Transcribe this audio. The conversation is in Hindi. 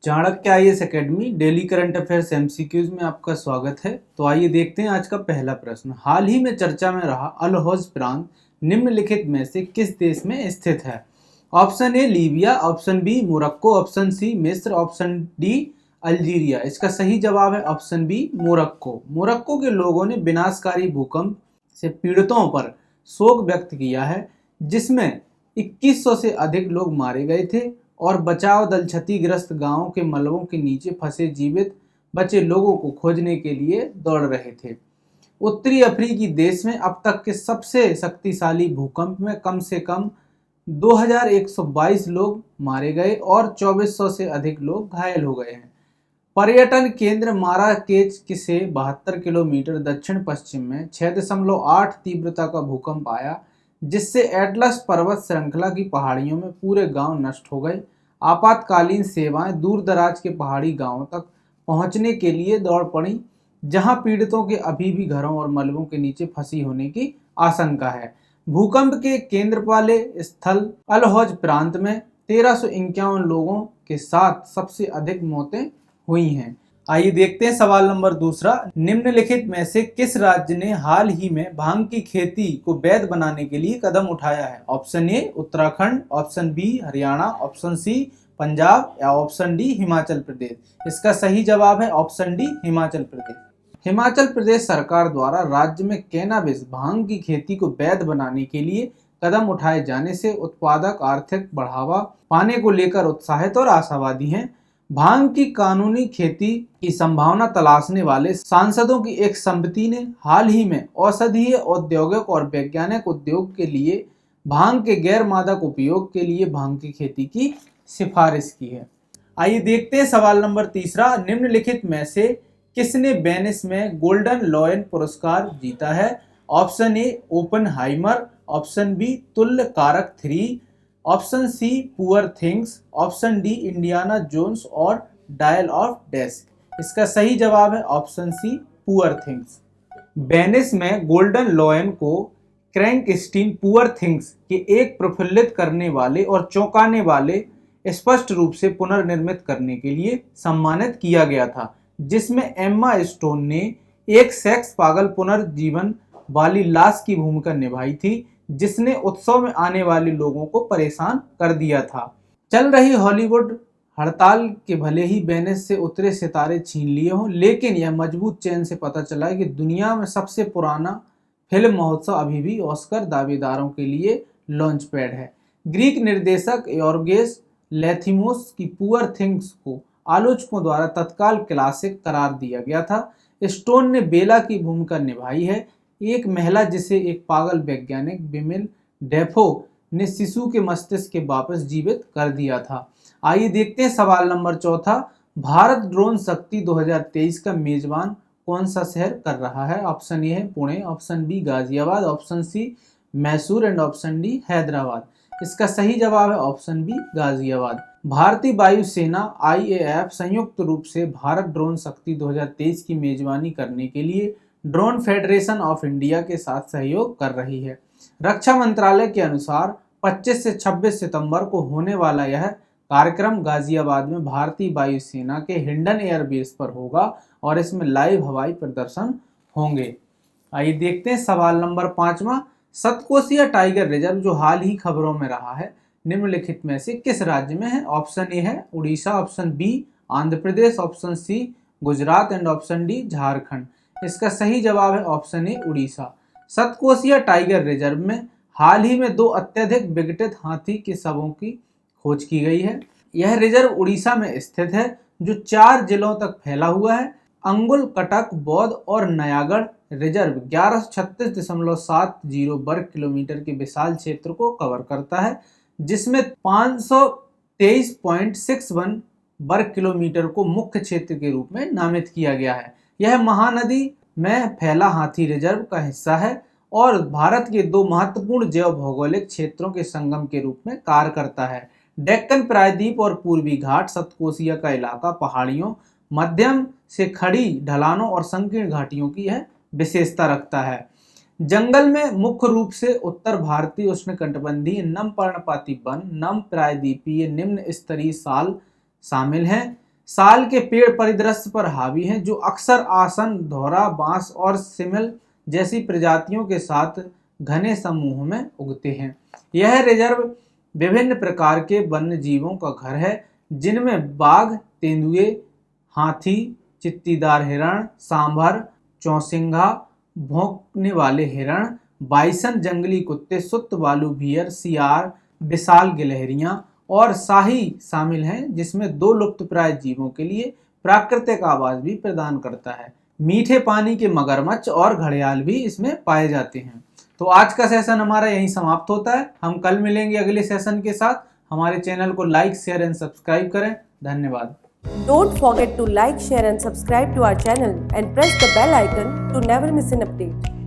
Chanakya IAS academy daily current affairs MCQs में आपका स्वागत है। तो आइए देखते हैं आज का पहला प्रश्न। हाल ही में चर्चा में रहा अल हौज प्रांत निम्नलिखित में से किस देश में स्थित है? Option A Libya, option B Morocco, option C मिस्र, ऑप्शन डी अल्जीरिया। इसका सही जवाब है ऑप्शन बी मोरक्को। मोरक्को के लोगों ने विनाशकारी भूकंप से पीड़ितों पर शोक व्यक्त किया है, जिसमें 2100 से अधिक लोग मारे गए थे और बचाव दल क्षतिग्रस्त गांवों के मलबों के नीचे फंसे जीवित बचे लोगों को खोजने के लिए दौड़ रहे थे। उत्तरी अफ्रीकी देश में अब तक के सबसे शक्तिशाली भूकंप में कम से कम 2122 लोग मारे गए और 2400 से अधिक लोग घायल हो गए हैं। पर्यटन केंद्र माराकेच से 72 किलोमीटर दक्षिण पश्चिम में 6.8 तीव्रता का भूकंप आया, जिससे एटलस पर्वत श्रृंखला की पहाड़ियों में पूरे गांव नष्ट हो गए। आपातकालीन सेवाएं दूर दराज के पहाड़ी गांवों तक पहुंचने के लिए दौड़ पड़ी, जहां पीड़ितों के अभी भी घरों और मलबों के नीचे फंसी होने की आशंका है। भूकंप के केंद्र वाले स्थल अल हौज प्रांत में 1351 लोगों के साथ सबसे अधिक मौतें हुई हैं। आइए देखते हैं सवाल नंबर दूसरा। निम्नलिखित में से किस राज्य ने हाल ही में भांग की खेती को वैध बनाने के लिए कदम उठाया है? Option A Uttarakhand, option B Haryana, option C Punjab या ऑप्शन डी हिमाचल प्रदेश। इसका सही जवाब है ऑप्शन डी हिमाचल प्रदेश। हिमाचल प्रदेश सरकार द्वारा राज्य में कैनाबिस भांग की खेती को वैध बनाने के लिए कदम उठाए जाने से उत्पादक आर्थिक बढ़ावा पाने को लेकर उत्साहित और आशावादी हैं। भांग की कानूनी खेती की संभावना तलाशने वाले सांसदों की एक समिति ने हाल ही में औषधीय, औद्योगिक और वैज्ञानिक उद्योग के लिए भांग के गैर मादक उपयोग के लिए भांग की खेती की सिफारिश की है। आइए देखते हैं सवाल नंबर तीसरा। निम्नलिखित में से किसने वेनिस में गोल्डन लॉयन पुरस्कार जीता है? Option A Oppenheimer, option B तुल्य कारक 3, option C poor things, option D Indiana Jones और डायल ऑफ डेस्क। इसका सही जवाब है option C poor things. Venice में गोल्डन लॉयन को क्रैंकस्टीन पुअर थिंग्स के एक प्रफुल्लित करने वाले और चौंकाने वाले स्पष्ट रूप से पुनर्निर्मित करने के लिए सम्मानित किया गया था, जिसमें एम्मा स्टोन ने एक सेक्स पागल पुनर्जीवन वाली लाश की भूमिका निभाई थी, जिसने उत्सव में आने वाले लोगों को परेशान कर दिया था। चल रही हॉलीवुड हड़ताल के भले ही वेनिस से उतरे सितारे छीन लिए हों, लेकिन यह मजबूत चैन से पता चला है कि दुनिया में सबसे पुराना फिल्म महोत्सव अभी भी ऑस्कर दावेदारों के लिए लॉन्च पैड है। ग्रीक निर्देशक यॉर्गोस लैंथिमोस की पुअर थिंग्स को आलोचकों द्वारा तत्काल क्लासिक करार दिया गया था। स्टोन ने बेला की भूमिका निभाई है, एक महिला जिसे एक पागल वैज्ञानिक बिमिल डेफो ने शिशु के मस्तिष्क के वापस जीवित कर दिया था। आइए देखते हैं सवाल नंबर चौथा। भारत ड्रोन शक्ति 2023 का मेजबान कौन सा शहर कर रहा है? ऑप्शन ए है Pune, option B Ghaziabad, option C Mysore and option D Hyderabad. इसका सही जवाब है ऑप्शन बी गाजियाबाद। भारतीय वायुसेना IAF संयुक्त रूप से भारत ड्रोन शक्ति 2023 की मेजबानी करने के लिए ड्रोन फेडरेशन ऑफ इंडिया के साथ सहयोग कर रही है। रक्षा मंत्रालय के अनुसार 25 से 26 सितंबर को होने वाला यह कार्यक्रम गाजियाबाद में भारतीय वायुसेना के हिंडन एयरबेस पर होगा और इसमें लाइव हवाई प्रदर्शन होंगे। आइए देखते हैं सवाल नंबर पांचवा। सतकोसिया टाइगर रिजर्व जो हाल ही खबरों में रहा है, निम्नलिखित में से किस राज्य में है? ऑप्शन ए है Orissa, option B Andhra Pradesh, option C Gujarat and option D Jharkhand. इसका सही जवाब है option A Orissa. Satkosia tiger reserve में हाल ही में 2 अत्यधिक विघटित हाथी के शवों की खोज की गई है। यह रिजर्व उड़ीसा में स्थित है, जो 4 जिलों तक फैला हुआ है। अंगुल, कटक, बौद्ध और नयागढ़ रिजर्व 1136.70 वर्ग किलोमीटर के विशाल क्षेत्र को कवर करता है, जिसमें 523.61 वर्ग किलोमीटर को मुख्य क्षेत्र के रूप में नामित किया गया है। यह महानदी में फैला हाथी रिजर्व का हिस्सा है और भारत के 2 महत्वपूर्ण जैव भौगोलिक क्षेत्रों के संगम के रूप में कार्य करता है। डेक्कन प्रायद्वीप और पूर्वी घाट सतकोसिया का इलाका पहाड़ियों, मध्यम से खड़ी ढलानों और संकीर्ण घाटियों की यह विशेषता रखता है। जंगल में मुख्य रूप से उत्तर भारतीय उष्णकटिबंधीय नम पर्णपाती वन, नम प्रायद्वीपीय निम्न स्तरीय साल शामिल हैं। साल के पेड़ परिदृश्य पर हावी हैं, जो अक्सर आसन, धौरा, बांस और सिमल जैसी प्रजातियों के साथ घने समूह में उगते हैं। यह रिजर्व विभिन्न प्रकार के वन्य जीवों का घर है, जिनमें बाघ, तेंदुए, हाथी, चित्तीदार हिरण, सांभर, चौसिंघा, भौंकने वाले हिरण, बाइसन, जंगली कुत्ते, सुत्त, बालू बियर, सियार, विशाल गिलहरियां और शाही शामिल हैं, जिसमें 2 लुप्तप्राय जीवों के लिए प्राकृतिक आवास भी प्रदान करता है। मीठे पानी के मगरमच्छ और घड़ियाल भी इसमें पाए जाते हैं। तो आज का सेशन हमारा यहीं समाप्त होता है। हम कल मिलेंगे अगले सेशन के साथ। हमारे चैनल को लाइक, शेयर एंड सब्सक्राइब करें। धन्यवाद। Don't forget to like, share and subscribe to our channel and press the bell icon to never miss an update.